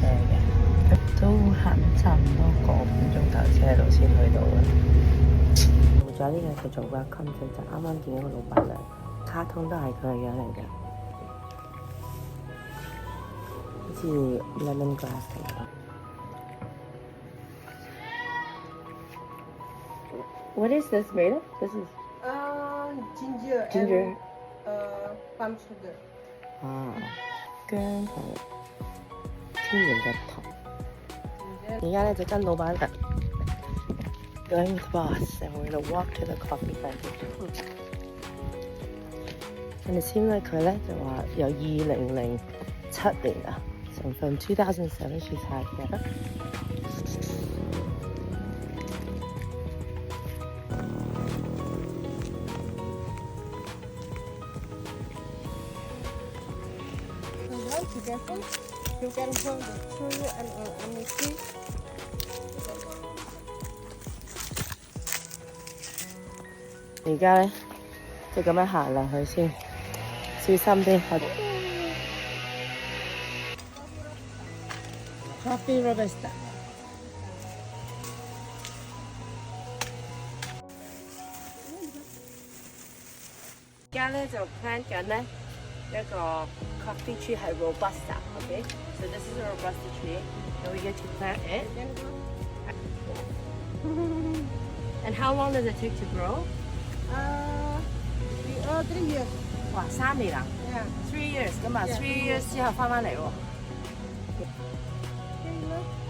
車嘅，都行差唔多個半鐘頭車路先去到嘅。做咗呢個叫做 welcome drink，就啱啱見到個老闆娘，卡通都係佢嘅樣嚟嘅，好似 lemon grass 咁。What is this made of? This is ginger. ginger. And, palm sugar. 啊，薑同天然嘅糖。而家咧就跟老闆娘 going to bus and we're gonna walk to the coffee plantation. And it seems like 佢咧就話由2007年啊，so from 2007 she's had here. You can hold the sugar and the tea. 而家咧就咁樣行落去先，小心啲。Coffee Robusta。而家咧就 plan 緊咧一個 coffee tree 係 Robusta，OK？ So this is a Robusta tree, and we get to plant it. And how long does it take to grow? 3 years. 哇，3年啊 Yeah. ？3 years 咁啊，3 years 之後翻嚟喎。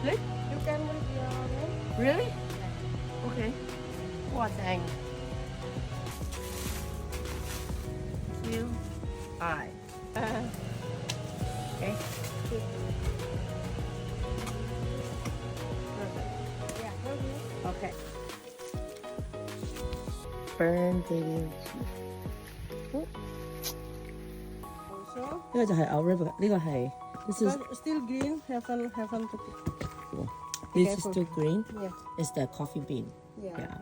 Okay, you can make your name. Really? Okay. 哇正。Q I. Okay. Yeah. Okay. Burn baby. Also, 呢個就係 Arabica，呢個係 this is but still green. Haven't put it. this is still green. Yeah. It's the coffee bean. Yeah. Yeah.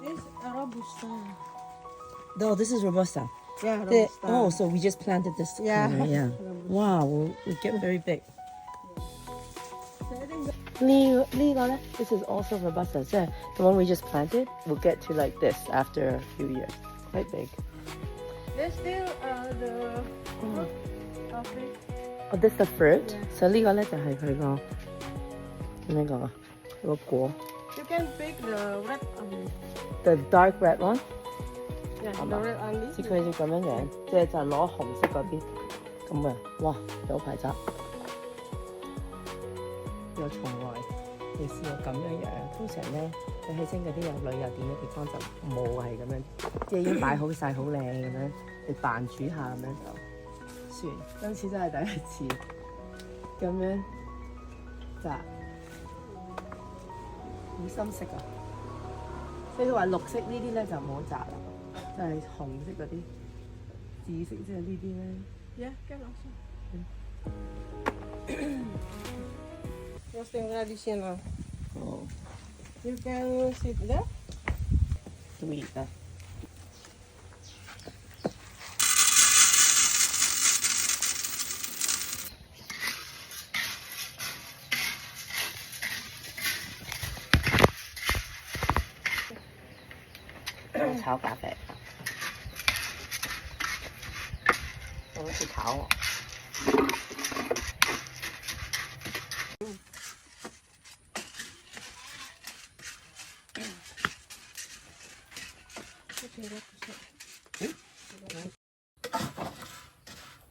This robusta. No, this is Robusta. Yeah, The, robusta. oh, so we just planted this. Yeah. corner, yeah. Robusta. Wow, we get very big. So I think 呢個咧 this is also Robusta. 即係 the one we just planted will get to like this after a few years. Quite big. there's still the fruit coffee. Oh, this the fruit. Yeah. So 呢個咧就係佢個呢個果 You can pick the red only.，the dark red one。 Yeah, the Ama. red only. 似佢要咁樣樣，即係就係攞紅色嗰啲咁啊！哇，有排執。我從來未試過咁樣樣。通常咧，你去清嗰啲有旅遊店嘅地方就冇係咁樣，即係已經擺好晒好靚咁樣，你扮煮下咁樣就算。今次真係第一次咁樣摘，好深色啊！所以佢話綠色呢啲咧就唔好摘啦，就係紅色嗰啲、紫色即係呢啲咧。Yeah, can also. Roasting traditional. 哦， You can sit there. sweet 啊！炒咖啡，我好似炒喎。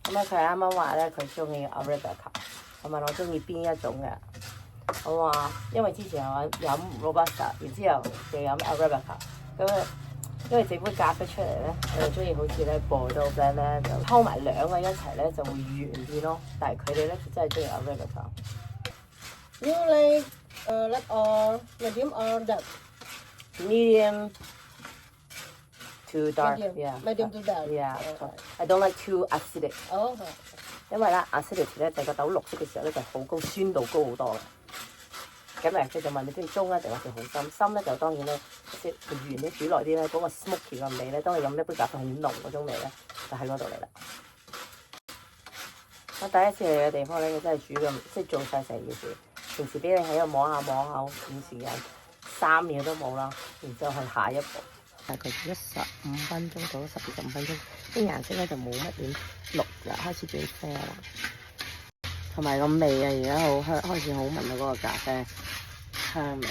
咁啊，佢啱啱話咧，佢中意 Arabica，我問我中意邊一種嘅，我話因為之前我飲 Robusta，然之後就飲 Arabica，咁因為整杯咖啡出嚟咧，我就中意好似咧 Bordeaux blend 咧，就溝埋兩個一齊咧就會軟啲咯。但係佢哋咧就真係中意 Arabica。You like red or medium or dark? Medium to dark, Medium. yeah. Medium to dark. Yeah, Okay. I don't like too acidic。 Oh. 因為咧 acidity 咧就個豆綠色嘅時候咧就好高，酸度高好多嘅。咁誒，佢就問你中意中咧定還是好深？深咧就當然咧，即係圓咧煮耐啲咧，嗰個 smoky 嘅味咧，當你飲一杯咖啡好濃嗰種味咧，就喺嗰度嚟啦。我第一次嚟嘅地方咧，佢真係煮咁，即係做晒成件事。平時俾你喺度摸下，短時間3秒都冇啦，然之後去下一步。大概15分鐘到10-15分鐘，啲顏色咧就冇乜點綠啦，開始變啡啦。同埋個味啊，而家好香，開始好聞到嗰個咖啡香味。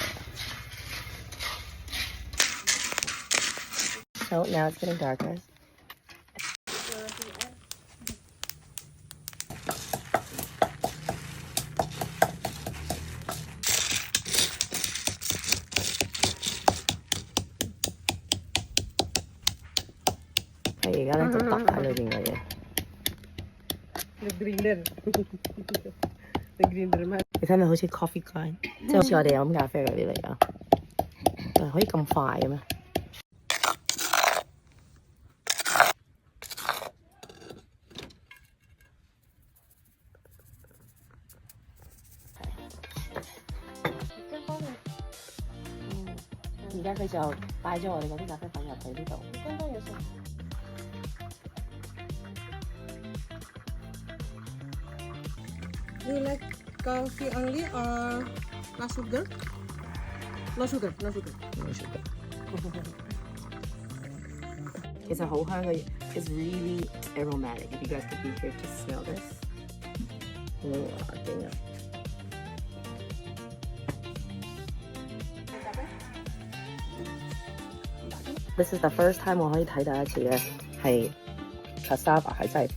So now it's getting darker. Ở đây nó tụt tắt喺裏邊嘅嘢。Nag-grinder. Nag-grinder man. 你睇咪好似 coffee grind，即係好似我哋飲咖啡嗰啲嚟啊！可以咁快嘅咩？而家佢就擺咗我哋嗰啲咖啡粉入去呢度。剛剛有什麼 You like coffee only or no sugar? No sugar, no sugar. 其實好香嘅 ，it's really aromatic. If you guys could be here to smell this， 哇，勁啊！ This is the first time 我可以睇到一次咧，係 cassava 係真係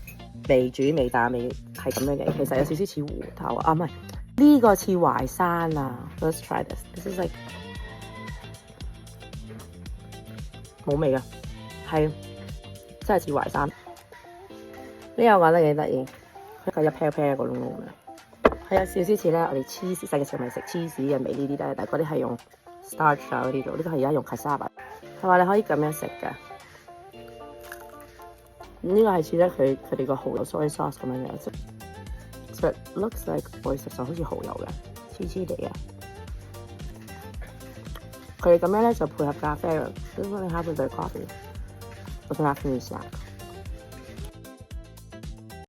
未煮未打味係咁樣嘅，其實有少少似芋頭啊，唔係呢個似淮山啊。Let's try this. This is like 冇味㗎，係真係似淮山。呢個我覺得幾得意，佢個一 pair pair 個窿窿嘅，係有少少似咧我哋cheese細嘅時候咪食 cheese 嘅味呢啲咧，但係嗰啲係用 starch 啊嗰啲做，呢個係而家用 cassava。佢話你可以咁樣食㗎，呢個係似咧佢哋個蠔油 soy sauce 咁樣嘅，so it looks like 我哋食就好似蠔油嘅，黐黐地嘅。佢哋咁樣咧就配合咖啡嘅，咁我哋 have with their coffee， was an afternoon snack。